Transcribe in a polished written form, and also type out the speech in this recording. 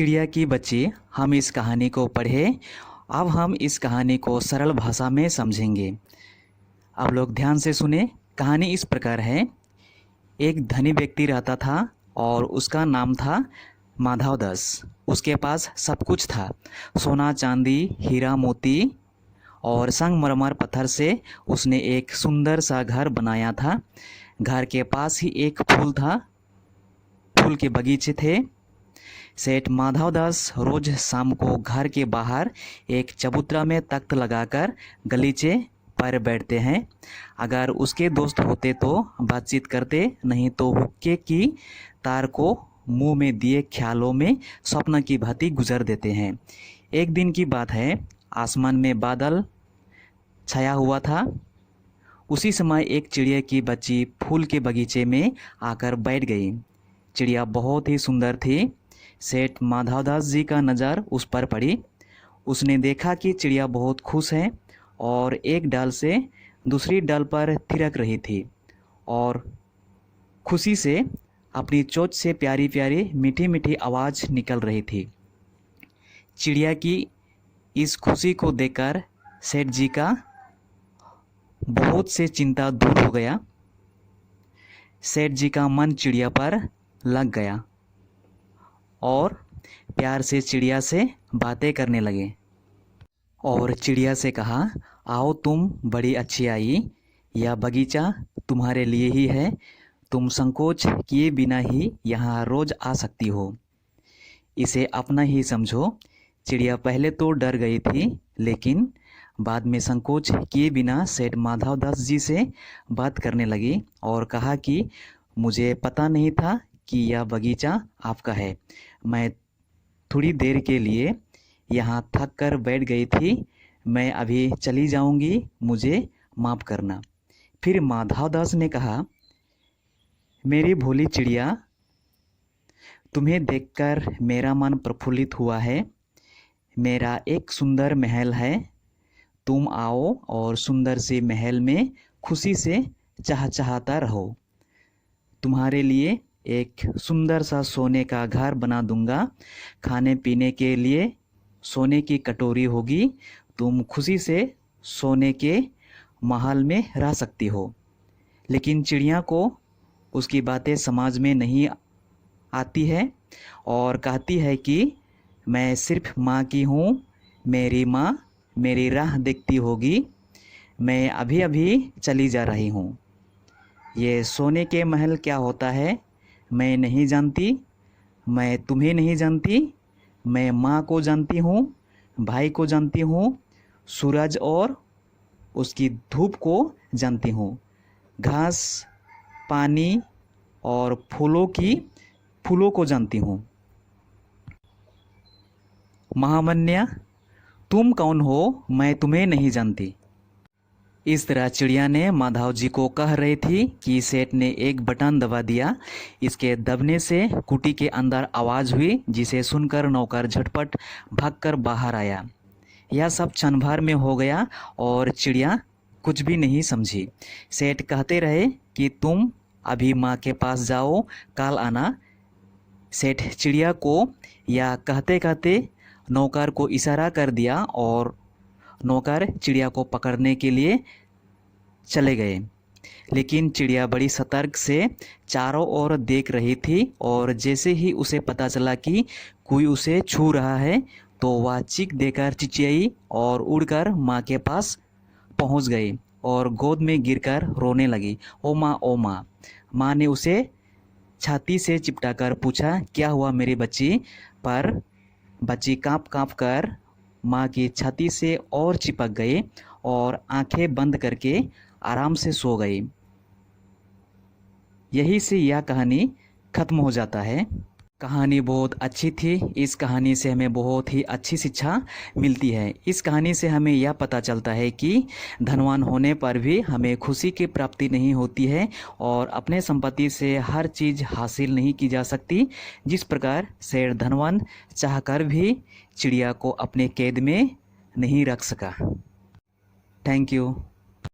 चिड़िया की बच्ची, हम इस कहानी को पढ़े। अब हम इस कहानी को सरल भाषा में समझेंगे। आप लोग ध्यान से सुने। कहानी इस प्रकार है। एक धनी व्यक्ति रहता था और उसका नाम था माधव दास। उसके पास सब कुछ था, सोना चांदी हीरा मोती और संगमरमर पत्थर से उसने एक सुंदर सा घर बनाया था। घर के पास ही एक फूल था, फूल के बगीचे थे। सेठ माधव दास रोज शाम को घर के बाहर एक चबूतरा में तख्त लगाकर गलीचे पर बैठते हैं। अगर उसके दोस्त होते तो बातचीत करते, नहीं तो हुक्के की तार को मुंह में दिए ख्यालों में स्वप्न की भांति गुजर देते हैं। एक दिन की बात है, आसमान में बादल छाया हुआ था। उसी समय एक चिड़िया की बच्ची फूल के बगीचे में आकर बैठ गई। चिड़िया बहुत ही सुंदर थी। सेठ माधवदास जी का नज़र उस पर पड़ी। उसने देखा कि चिड़िया बहुत खुश है और एक डाल से दूसरी डाल पर थिरक रही थी और खुशी से अपनी चोंच से प्यारी प्यारी मीठी मीठी आवाज़ निकल रही थी। चिड़िया की इस खुशी को देखकर सेठ जी का बहुत से चिंता दूर हो गया। सेठ जी का मन चिड़िया पर लग गया और प्यार से चिड़िया से बातें करने लगे और चिड़िया से कहा, आओ तुम बड़ी अच्छी आई, यह बगीचा तुम्हारे लिए ही है। तुम संकोच किए बिना ही यहाँ रोज आ सकती हो, इसे अपना ही समझो। चिड़िया पहले तो डर गई थी, लेकिन बाद में संकोच किए बिना सेठ माधवदास जी से बात करने लगी और कहा कि मुझे पता नहीं था कि यह बगीचा आपका है। मैं थोड़ी देर के लिए यहाँ थक कर बैठ गई थी। मैं अभी चली जाऊँगी, मुझे माफ़ करना। फिर माधवदास ने कहा, मेरी भोली चिड़िया, तुम्हें देखकर मेरा मन प्रफुल्लित हुआ है। मेरा एक सुंदर महल है। तुम आओ और सुंदर से महल में खुशी से चहचहाता रहो। तुम्हारे लिए एक सुंदर सा सोने का घर बना दूंगा। खाने पीने के लिए सोने की कटोरी होगी। तुम खुशी से सोने के महल में रह सकती हो। लेकिन चिड़िया को उसकी बातें समझ में नहीं आती है और कहती है कि मैं सिर्फ माँ की हूँ। मेरी माँ मेरी राह देखती होगी। मैं अभी अभी चली जा रही हूँ। ये सोने के महल क्या होता है मैं नहीं जानती। मैं तुम्हें नहीं जानती। मैं माँ को जानती हूँ, भाई को जानती हूँ, सूरज और उसकी धूप को जानती हूँ, घास पानी और फूलों को जानती हूँ। महावन्या, तुम कौन हो, मैं तुम्हें नहीं जानती। इस तरह चिड़िया ने माधव जी को कह रही थी कि सेठ ने एक बटन दबा दिया। इसके दबने से कुटी के अंदर आवाज़ हुई, जिसे सुनकर नौकर झटपट भागकर बाहर आया। यह सब क्षण भर में हो गया और चिड़िया कुछ भी नहीं समझी। सेठ कहते रहे कि तुम अभी माँ के पास जाओ, कल आना। सेठ चिड़िया को यह कहते कहते नौकर को इशारा कर दिया और नौकर चिड़िया को पकड़ने के लिए चले गए। लेकिन चिड़िया बड़ी सतर्क से चारों ओर देख रही थी और जैसे ही उसे पता चला कि कोई उसे छू रहा है, तो वह चीख देकर चिचियाई और उड़कर माँ के पास पहुँच गई और गोद में गिरकर रोने लगी। ओ माँ, ओ माँ। माँ ने उसे छाती से चिपटाकर पूछा, क्या हुआ मेरी बच्ची? पर बच्ची काँप काँप कर माँ की छाती से और चिपक गई और आंखें बंद करके आराम से सो गई। यही से यह कहानी ख़त्म हो जाता है। कहानी बहुत अच्छी थी। इस कहानी से हमें बहुत ही अच्छी शिक्षा मिलती है। इस कहानी से हमें यह पता चलता है कि धनवान होने पर भी हमें खुशी की प्राप्ति नहीं होती है और अपने संपत्ति से हर चीज़ हासिल नहीं की जा सकती। जिस प्रकार शेर धनवान चाहकर भी चिड़िया को अपने कैद में नहीं रख सका। Thank you.